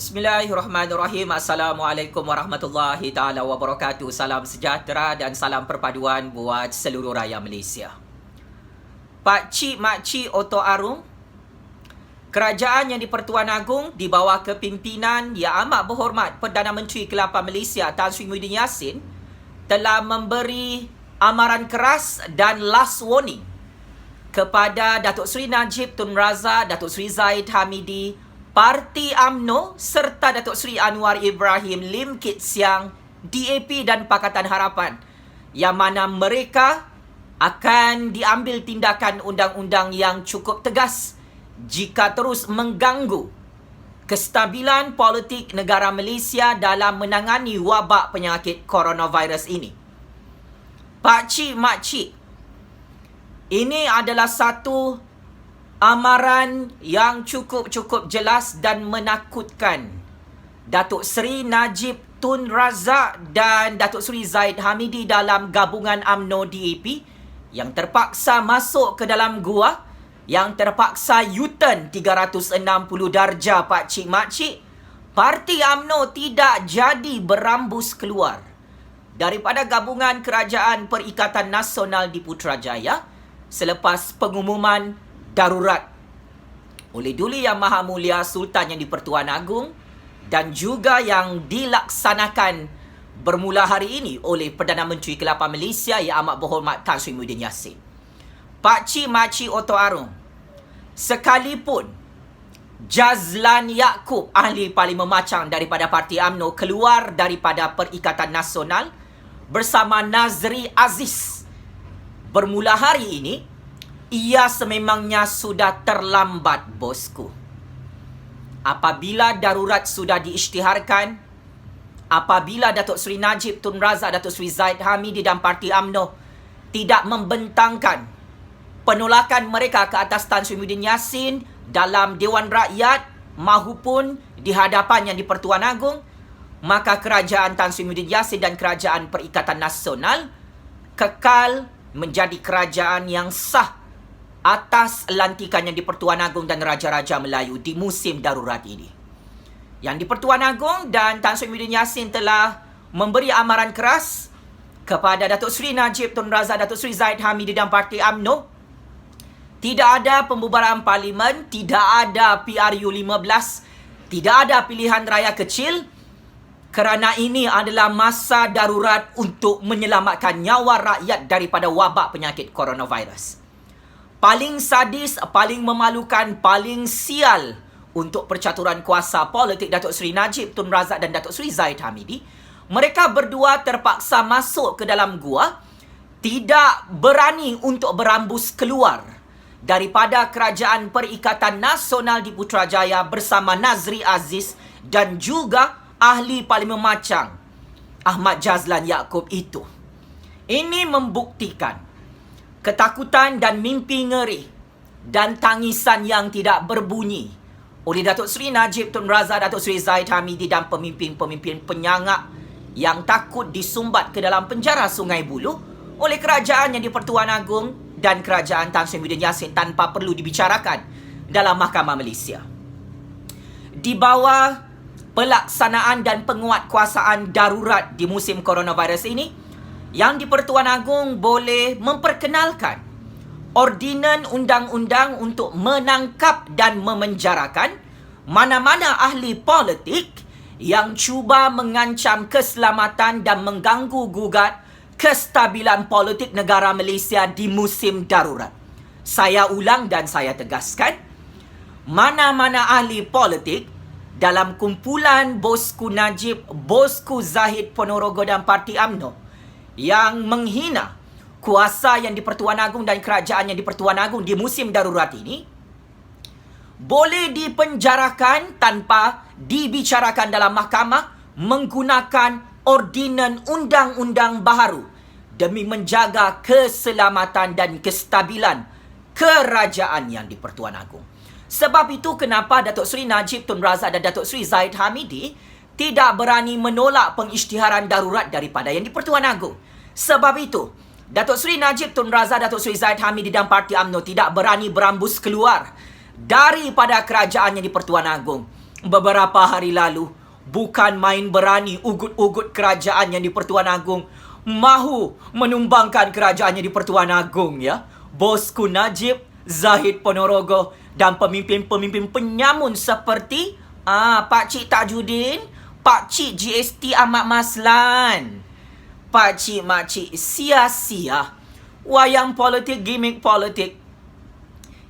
Bismillahirrahmanirrahim. Assalamualaikum warahmatullahi taala wabarakatuh. Salam sejahtera dan salam perpaduan buat seluruh rakyat Malaysia. Pak Cik Mak Cik Oto Arum, kerajaan yang di-Pertuan Agong di bawah kepimpinan Yang Amat Berhormat Perdana Menteri ke-8 Malaysia Tan Sri Muhyiddin Yassin telah memberi amaran keras dan last warning kepada Datuk Seri Najib Tun Razak, Datuk Seri Zahid Hamidi, Parti UMNO serta Datuk Seri Anwar Ibrahim Lim Kit Siang, DAP dan Pakatan Harapan, yang mana mereka akan diambil tindakan undang-undang yang cukup tegas jika terus mengganggu kestabilan politik negara Malaysia dalam menangani wabak penyakit coronavirus ini. Pak Cik Mak Cik, ini adalah satu amaran yang cukup jelas dan menakutkan Datuk Seri Najib Tun Razak dan Datuk Seri Zahid Hamidi dalam gabungan UMNO DAP yang terpaksa masuk ke dalam gua, yang terpaksa U-turn 360 darjah. Pak Cik Mak Cik, Parti UMNO tidak jadi berambus keluar daripada gabungan Kerajaan Perikatan Nasional di Putrajaya selepas pengumuman darurat oleh Duli Yang Maha Mulia Sultan yang di-Pertuan Agong dan juga yang dilaksanakan bermula hari ini oleh Perdana Menteri ke-8 Malaysia Yang Amat Berhormat Tan Sri Muhyiddin Yassin. Pak Cik Mak Cik Oto Arum, sekalipun Jazlan Yaakob, ahli Parlimen Macang daripada Parti UMNO, keluar daripada Perikatan Nasional bersama Nazri Aziz bermula hari ini, ia sememangnya sudah terlambat, bosku. Apabila darurat sudah diisytiharkan, apabila Datuk Seri Najib Tun Razak, Datuk Seri Zahid Hamidi dan Parti UMNO tidak membentangkan penolakan mereka ke atas Tan Sri Muhyiddin Yassin dalam Dewan Rakyat mahupun di hadapan yang di-Pertuan Agong, maka kerajaan Tan Sri Muhyiddin Yassin dan Kerajaan Perikatan Nasional kekal menjadi kerajaan yang sah atas lantikan yang di-Pertuan Agong dan Raja-Raja Melayu di musim darurat ini. Yang di-Pertuan Agong dan Tan Sri Muhyiddin Yassin telah memberi amaran keras kepada Datuk Seri Najib Tun Razak, Datuk Seri Zahid Hamidi dan Parti UMNO. Tidak ada pembubaran parlimen, tidak ada PRU15, tidak ada pilihan raya kecil, kerana ini adalah masa darurat untuk menyelamatkan nyawa rakyat daripada wabak penyakit coronavirus. Paling sadis, paling memalukan, paling sial untuk percaturan kuasa politik Datuk Seri Najib Tun Razak dan Datuk Seri Zahid Hamidi, mereka berdua terpaksa masuk ke dalam gua, tidak berani untuk berambus keluar daripada Kerajaan Perikatan Nasional di Putrajaya bersama Nazri Aziz dan juga ahli Parlimen Macang Ahmad Jazlan Yaakob itu. Ini membuktikan ketakutan dan mimpi ngeri dan tangisan yang tidak berbunyi oleh Datuk Seri Najib Tun Razak, Datuk Seri Zahid Hamidi dan pemimpin-pemimpin penyangak yang takut disumbat ke dalam penjara Sungai Buloh oleh kerajaan yang di-Pertuan Agong dan kerajaan Tan Sri Muhyiddin Yassin tanpa perlu dibicarakan dalam Mahkamah Malaysia. Di bawah pelaksanaan dan penguatkuasaan darurat di musim coronavirus ini, yang di-Pertuan Agong boleh memperkenalkan ordinan undang-undang untuk menangkap dan memenjarakan mana-mana ahli politik yang cuba mengancam keselamatan dan mengganggu-gugat kestabilan politik negara Malaysia di musim darurat. Saya ulang dan saya tegaskan, mana-mana ahli politik dalam kumpulan bosku Najib, bosku Zahid Ponorogo dan Parti UMNO yang menghina kuasa yang di-Pertuan Agong dan kerajaan yang di-Pertuan Agong di musim darurat ini, boleh dipenjarakan tanpa dibicarakan dalam mahkamah menggunakan ordinan undang-undang baharu demi menjaga keselamatan dan kestabilan kerajaan yang di-Pertuan Agong. Sebab itu kenapa Datuk Seri Najib Tun Razak dan Datuk Seri Zahid Hamidi tidak berani menolak pengisytiharan darurat daripada yang di-Pertuan Agong. Sebab itu, Datuk Seri Najib Tun Razak, Datuk Seri Zahid Hamidi dan Parti UMNO tidak berani berambus keluar daripada kerajaan yang di-Pertuan Agong beberapa hari lalu, bukan main berani ugut-ugut kerajaan yang di Pertuan Agong mahu menumbangkan kerajaannya di Pertuan Agong, ya. Bosku Najib, Zahid Ponorogo dan pemimpin-pemimpin penyamun seperti Pak Cik Tajudin, Pak Cik GST Ahmad Maslan, Pak Cik Makcik sia-sia wayang politik, gimmick politik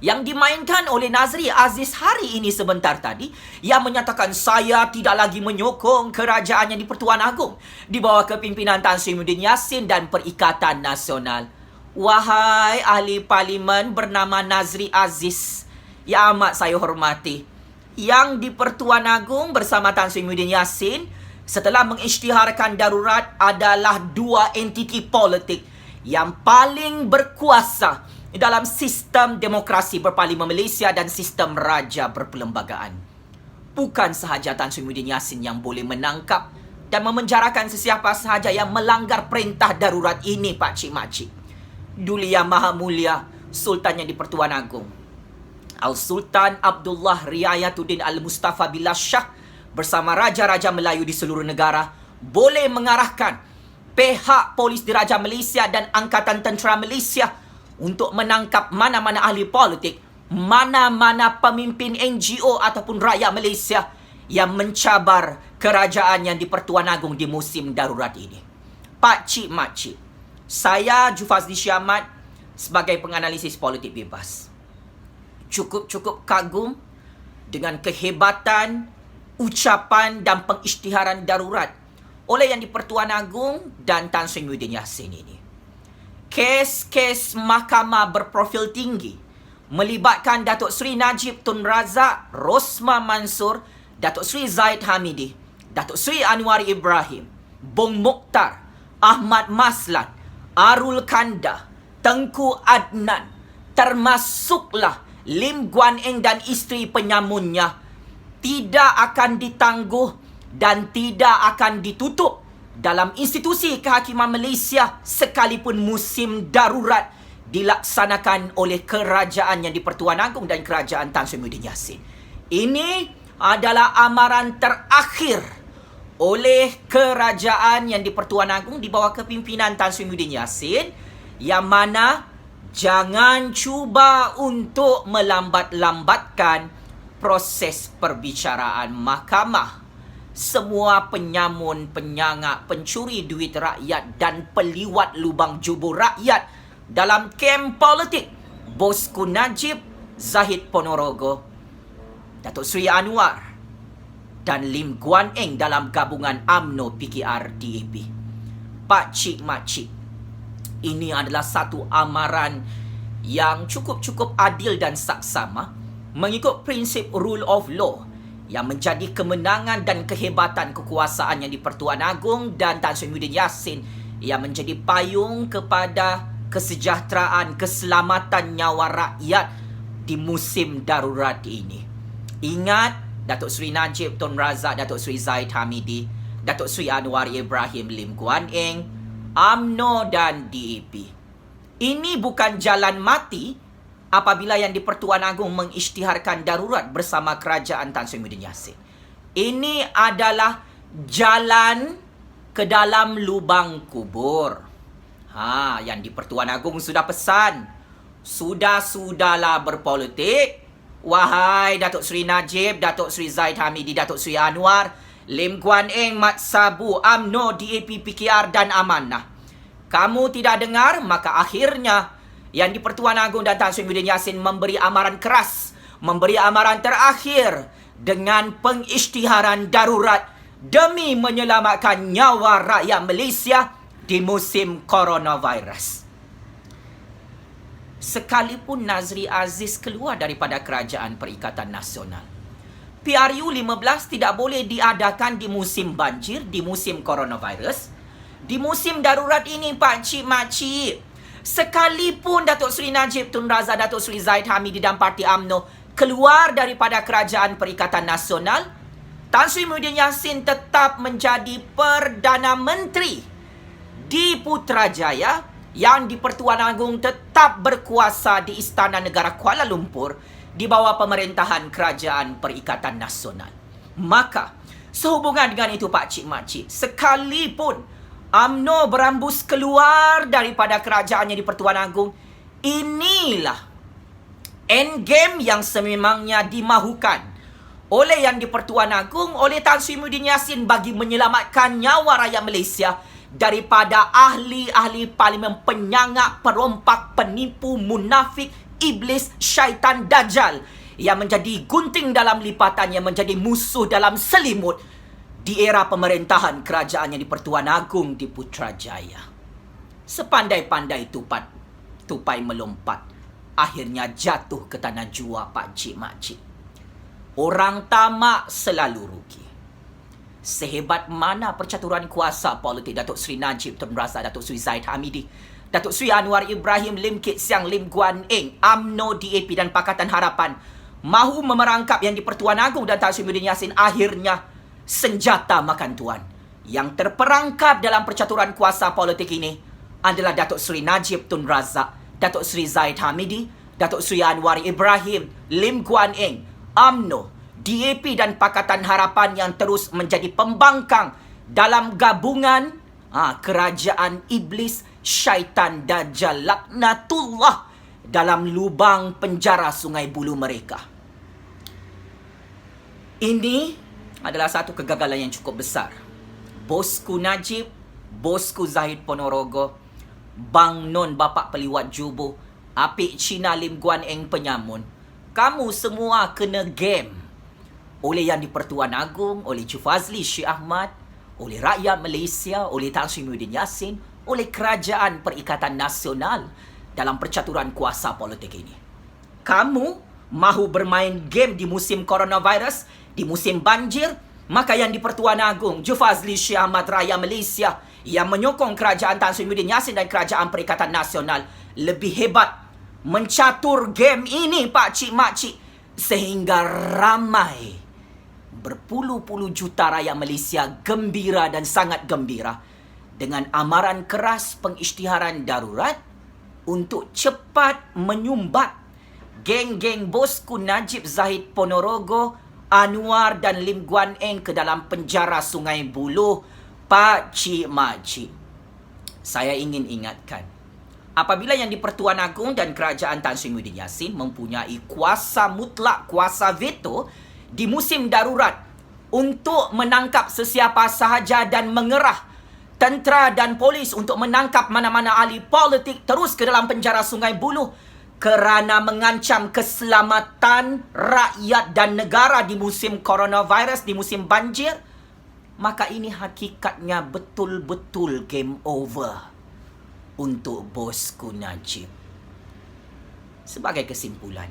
yang dimainkan oleh Nazri Aziz hari ini sebentar tadi, yang menyatakan saya tidak lagi menyokong kerajaan yang di Pertuan Agong di bawah kepimpinan Tan Sri Muhyiddin Yassin dan Perikatan Nasional. Wahai ahli parlimen bernama Nazri Aziz yang amat saya hormati, yang di Pertuan Agong bersama Tan Sri Muhyiddin Yassin setelah mengisytiharkan darurat adalah dua entiti politik yang paling berkuasa dalam sistem demokrasi berparlimen Malaysia dan sistem raja berperlembagaan. Bukan sahaja Tan Sri Muhyiddin Yassin yang boleh menangkap dan memenjarakan sesiapa sahaja yang melanggar perintah darurat ini, Pak Cik Makcik. Duli Yang Maha Mulia Sultan yang di Pertuan Agong, Al-Sultan Abdullah Riayatuddin Al-Mustafa Billah Shah bersama Raja-Raja Melayu di seluruh negara boleh mengarahkan pihak polis diraja Malaysia dan Angkatan Tentera Malaysia untuk menangkap mana-mana ahli politik, mana-mana pemimpin NGO ataupun rakyat Malaysia yang mencabar kerajaan yang di Pertuan Agong di musim darurat ini. Pak Cik Makcik, saya Jufazli Syamat sebagai penganalisis politik bebas cukup kagum dengan kehebatan ucapan dan pengisytiharan darurat oleh yang di Pertuan Agong dan Tan Sri Muhyiddin Yassin ini. Kes-kes mahkamah berprofil tinggi melibatkan Datuk Seri Najib Tun Razak, Rosma Mansur, Datuk Seri Zahid Hamidi, Datuk Seri Anwar Ibrahim, Bong Mokhtar, Ahmad Maslan, Arul Kanda, Tengku Adnan, termasuklah Lim Guan Eng dan isteri penyamunnya, tidak akan ditangguh dan tidak akan ditutup dalam institusi kehakiman Malaysia sekalipun musim darurat dilaksanakan oleh kerajaan yang di Pertuan Agong dan kerajaan Tan Sri Muhyiddin Yassin. Ini adalah amaran terakhir oleh kerajaan yang di Pertuan Agong di bawah kepimpinan Tan Sri Muhyiddin Yassin, yang mana jangan cuba untuk melambat-lambatkan proses perbicaraan mahkamah. Semua penyamun, penyangak, pencuri duit rakyat dan peliwat lubang jubur rakyat dalam kem politik Bosku Najib, Zahid Ponorogo, Datuk Seri Anwar dan Lim Guan Eng dalam gabungan UMNO PKR DAP. Pak Cik Makcik, ini adalah satu amaran yang cukup adil dan saksama mengikut prinsip rule of law yang menjadi kemenangan dan kehebatan kekuasaan yang di Pertuan Agong dan Tan Sri Muhyiddin Yassin yang menjadi payung kepada kesejahteraan, keselamatan nyawa rakyat di musim darurat ini. Ingat, Datuk Seri Najib Tun Razak, Datuk Seri Zahid Hamidi, Datuk Seri Anwar Ibrahim, Lim Guan Eng, UMNO dan DAP. Ini bukan jalan mati apabila yang di Pertuan Agong mengisytiharkan darurat bersama kerajaan Tan Sri Muhyiddin Yassin. Ini adalah jalan ke dalam lubang kubur. Yang di Pertuan Agong sudah pesan, sudahlah berpolitik. Wahai Datuk Seri Najib, Datuk Seri Zahid Hamidi, Datuk Seri Anwar, Lim Guan Eng, Mat Sabu, UMNO, DAP, PKR dan Amanah. Kamu tidak dengar, maka akhirnya yang di Pertuan Agong dan Tan Sri Muhyiddin Yassin memberi amaran keras, memberi amaran terakhir dengan pengisytiharan darurat demi menyelamatkan nyawa rakyat Malaysia di musim coronavirus. Sekalipun Nazri Aziz keluar daripada Kerajaan Perikatan Nasional, PRU 15 tidak boleh diadakan di musim banjir, di musim coronavirus, di musim darurat ini, Pak Cik Makcik. Sekalipun Datuk Seri Najib Tun Razak, Datuk Seri Zahid Hamidi dan Parti UMNO keluar daripada Kerajaan Perikatan Nasional, Tan Sri Muhyiddin Yassin tetap menjadi Perdana Menteri di Putrajaya, yang di Pertuan Agong tetap berkuasa di Istana Negara Kuala Lumpur di bawah pemerintahan Kerajaan Perikatan Nasional. Maka, sehubungan dengan itu Pak Cik Mak Cik, sekalipun UMNO berambus keluar daripada kerajaannya di Pertuan Agong, inilah endgame yang sememangnya dimahukan oleh yang di Pertuan Agong, oleh Tan Sri Muhyiddin Yassin bagi menyelamatkan nyawa rakyat Malaysia daripada ahli-ahli parlimen penyangak, perompak, penipu, munafik, iblis, syaitan, dajjal yang menjadi gunting dalam lipatan, yang menjadi musuh dalam selimut di era pemerintahan kerajaan yang di Pertuan Agong di Putrajaya. Sepandai-pandai tupai melompat, akhirnya jatuh ke tanah jua Pak Cik Mak Cik. Orang tamak selalu rugi. Sehebat mana percaturan kuasa politik Datuk Seri Najib Tun Razak, Datuk Seri Zahid Hamidi, Datuk Seri Anwar Ibrahim, Lim Kit Siang, Lim Guan Eng, UMNO, DAP dan Pakatan Harapan mahu memerangkap yang di Pertuan Agong dan Tan Sri Muhyiddin Yassin, akhirnya senjata makan tuan. Yang terperangkap dalam percaturan kuasa politik ini adalah Datuk Seri Najib Tun Razak, Datuk Seri Zahid Hamidi, Datuk Seri Anwar Ibrahim, Lim Guan Eng, UMNO, DAP dan Pakatan Harapan yang terus menjadi pembangkang dalam gabungan kerajaan iblis, syaitan, dajjal, laknatullah dalam lubang penjara Sungai Buloh mereka. Ini adalah satu kegagalan yang cukup besar. Bosku Najib, bosku Zahid Ponorogo, Bang Non Bapak Peliwat Jubo, Apik Cina Lim Guan Eng Penyamun, kamu semua kena game oleh yang di Pertuan Agong, oleh Chu Fazli Syekh Ahmad, oleh rakyat Malaysia, oleh Tan Sri Muhyiddin Yassin, oleh Kerajaan Perikatan Nasional dalam percaturan kuasa politik ini. Kamu mahu bermain game di musim coronavirus, di musim banjir, maka yang di Pertuan Agong, Chu Fazli Syekh Ahmad, rakyat Malaysia yang menyokong Kerajaan Tan Sri Muhyiddin Yassin dan Kerajaan Perikatan Nasional lebih hebat mencatur game ini Pak Cik Mak Cik, sehingga ramai berpuluh-puluh juta rakyat Malaysia gembira dan sangat gembira dengan amaran keras pengisytiharan darurat untuk cepat menyumbat geng-geng bosku Najib, Zahid Ponorogo, Anwar dan Lim Guan Eng ke dalam penjara Sungai Buloh. Pak Cik Mak Cik, saya ingin ingatkan, apabila yang di Pertuan Agong dan Kerajaan Tan Sri Muhyiddin Yassin mempunyai kuasa mutlak, kuasa veto di musim darurat untuk menangkap sesiapa sahaja dan mengerah tentera dan polis untuk menangkap mana-mana ahli politik terus ke dalam penjara Sungai Buloh kerana mengancam keselamatan rakyat dan negara di musim coronavirus, di musim banjir, maka ini hakikatnya betul-betul game over untuk bosku Najib. Sebagai kesimpulan,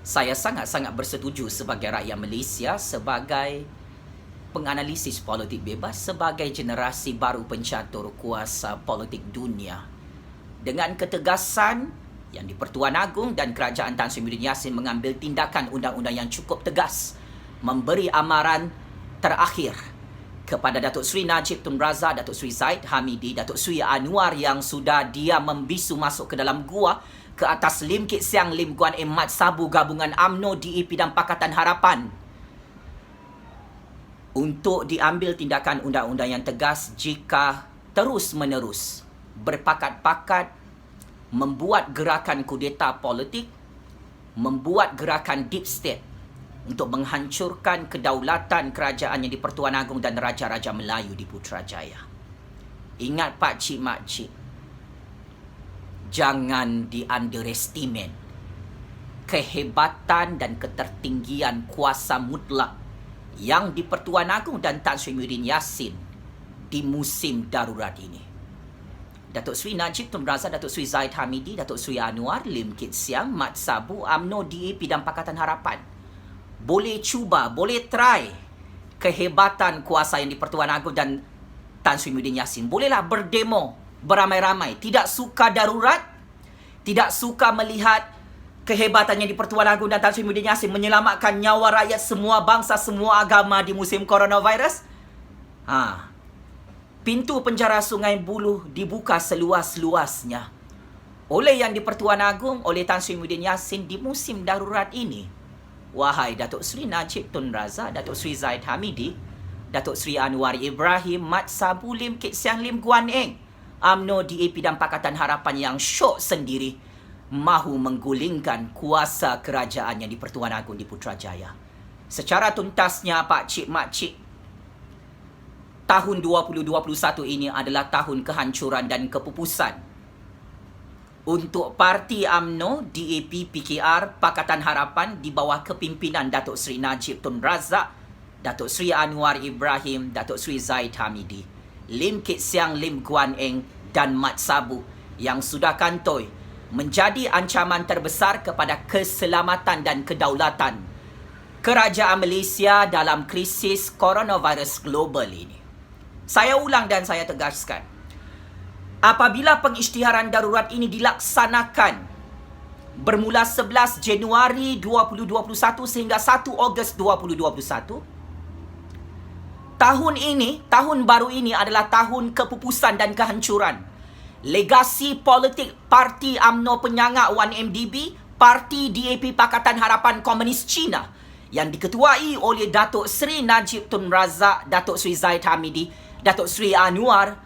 saya sangat-sangat bersetuju sebagai rakyat Malaysia, sebagai penganalisis politik bebas, sebagai generasi baru pencatur kuasa politik dunia, dengan ketegasan yang di Pertuan Agong dan Kerajaan Tan Sri Muhyiddin Yassin mengambil tindakan undang-undang yang cukup tegas, memberi amaran terakhir kepada Datuk Seri Najib Tun Razak, Datuk Seri Zahid Hamidi, Datuk Seri Anwar yang sudah dia membisu masuk ke dalam gua ke atas Lim Kit Siang, Lim Guan Eng, Mat Sabu, gabungan UMNO, DAP dan Pakatan Harapan, untuk diambil tindakan undang-undang yang tegas jika terus-menerus berpakat-pakat membuat gerakan kudeta politik, membuat gerakan deep state untuk menghancurkan kedaulatan kerajaan yang di Pertuan Agong dan Raja-Raja Melayu di Putrajaya. Ingat Pak Cik Mak Cik, jangan di-underestimate kehebatan dan ketertinggian kuasa mutlak yang di Pertuan Agong dan Tan Sri Muhyiddin Yassin di musim darurat ini. Datuk Seri Najib Tun Razak, Datuk Seri Zahid Hamidi, Datuk Seri Anwar, Lim Kit Siang, Mat Sabu, UMNO, DAP dan Pakatan Harapan boleh cuba, boleh try kehebatan kuasa yang di Pertuan Agong dan Tan Sri Muhyiddin Yassin. Bolehlah berdemo beramai-ramai, tidak suka darurat, tidak suka melihat kehebatannya di Pertuan Agong dan Tan Sri Muhyiddin Yassin menyelamatkan nyawa rakyat semua bangsa, semua agama di musim coronavirus. Pintu penjara Sungai Buloh dibuka seluas-luasnya oleh yang di Pertuan Agong, oleh Tan Sri Muhyiddin Yassin di musim darurat ini. wahai Datuk Seri Najib Tun Razak, Datuk Seri Zahid Hamidi, Datuk Seri Anwar Ibrahim, Mat Sabu, Lim Kit Siang, Lim Guan Eng, UMNO, DAP dan Pakatan Harapan yang syok sendiri mahu menggulingkan kuasa kerajaan yang di-Pertuan Agong di Putrajaya. Secara tuntasnya, Pak Cik, Mak Cik, tahun 2021 ini adalah tahun kehancuran dan kepupusan untuk Parti UMNO, DAP, PKR, Pakatan Harapan di bawah kepimpinan Datuk Seri Najib Tun Razak, Datuk Seri Anwar Ibrahim, Datuk Seri Zahid Hamidi, Lim Kit Siang, Lim Guan Eng dan Mat Sabu yang sudah kantoi menjadi ancaman terbesar kepada keselamatan dan kedaulatan kerajaan Malaysia dalam krisis coronavirus global ini. Saya ulang dan saya tegaskan, apabila pengisytiharan darurat ini dilaksanakan bermula 11 Januari 2021 sehingga 1 Ogos 2021, tahun ini, tahun baru ini adalah tahun kepupusan dan kehancuran. Legasi politik Parti UMNO Penyangga 1MDB, Parti DAP Pakatan Harapan Komunis Cina yang diketuai oleh Datuk Seri Najib Tun Razak, Datuk Seri Zahid Hamidi, Datuk Seri Anwar,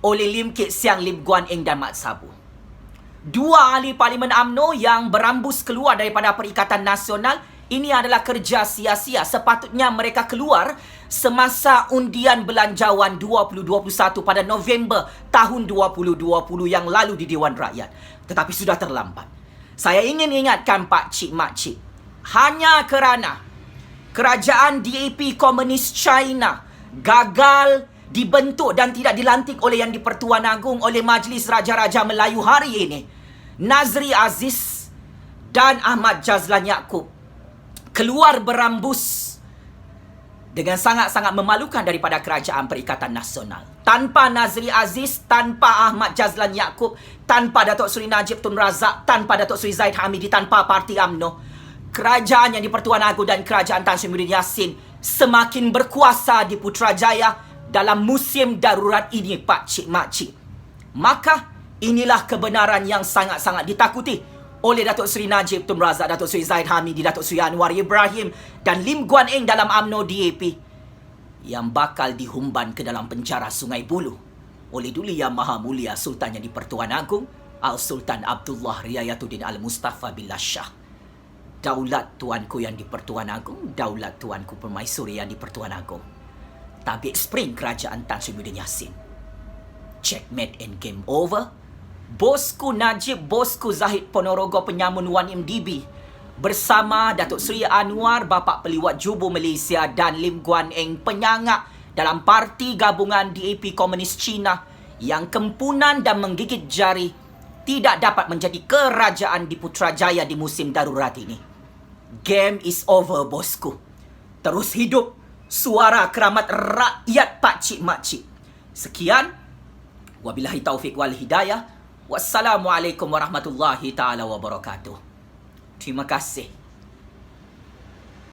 oleh Lim Kit Siang, Lim Guan Eng dan Mat Sabu. Dua ahli Parlimen UMNO yang berambus keluar daripada Perikatan Nasional, ini adalah kerja sia-sia. Sepatutnya mereka keluar semasa undian belanjawan 2021 pada November tahun 2020 yang lalu di Dewan Rakyat. Tetapi sudah terlambat. Saya ingin ingatkan Pak Cik, Mak Cik, hanya kerana kerajaan DAP Komunis China gagal dibentuk dan tidak dilantik oleh Yang di-Pertuan Agong oleh Majlis Raja-Raja Melayu hari ini, Nazri Aziz dan Ahmad Jazlan Yaakob keluar berambus dengan sangat-sangat memalukan daripada kerajaan Perikatan Nasional. Tanpa Nazri Aziz, tanpa Ahmad Jazlan Yaakob, tanpa Datuk Seri Najib Tun Razak, tanpa Datuk Seri Zahid Hamidi, tanpa Parti UMNO, kerajaan Yang di-Pertuan Agong dan kerajaan Tan Sri Muhyiddin Yassin semakin berkuasa di Putrajaya dalam musim darurat ini, Pak Cik, Mak Cik. Maka inilah kebenaran yang sangat-sangat ditakuti oleh Datuk Seri Najib Tun Razak, Datuk Seri Zahid Hamidi, Datuk Seri Anwar Ibrahim dan Lim Guan Eng dalam UMNO DAP yang bakal dihumban ke dalam penjara Sungai Buloh oleh Duli Yang Maha Mulia Sultan Yang di-Pertuan Agong Al-Sultan Abdullah Riayatuddin Al-Mustafa Billah Shah. Daulat tuanku Yang di-Pertuan Agong, daulat tuanku Permaisuri Yang di-Pertuan Agong. Tabik spring kerajaan Tan Sri Muhyiddin Yassin. Checkmate and game over. Bosku Najib, bosku Zahid Ponorogo Penyamun 1MDB bersama Datuk Seri Anwar, Bapa Peliwat Jubu Malaysia dan Lim Guan Eng penyangga dalam parti gabungan DAP Komunis Cina yang kempunan dan menggigit jari tidak dapat menjadi kerajaan di Putrajaya di musim darurat ini. Game is over, bosku. Terus hidup suara keramat rakyat, Pak Cik, Mak Cik. Sekian. Wabillahi taufiq wal hidayah. Wassalamualaikum warahmatullahi taala wabarakatuh. Terima kasih.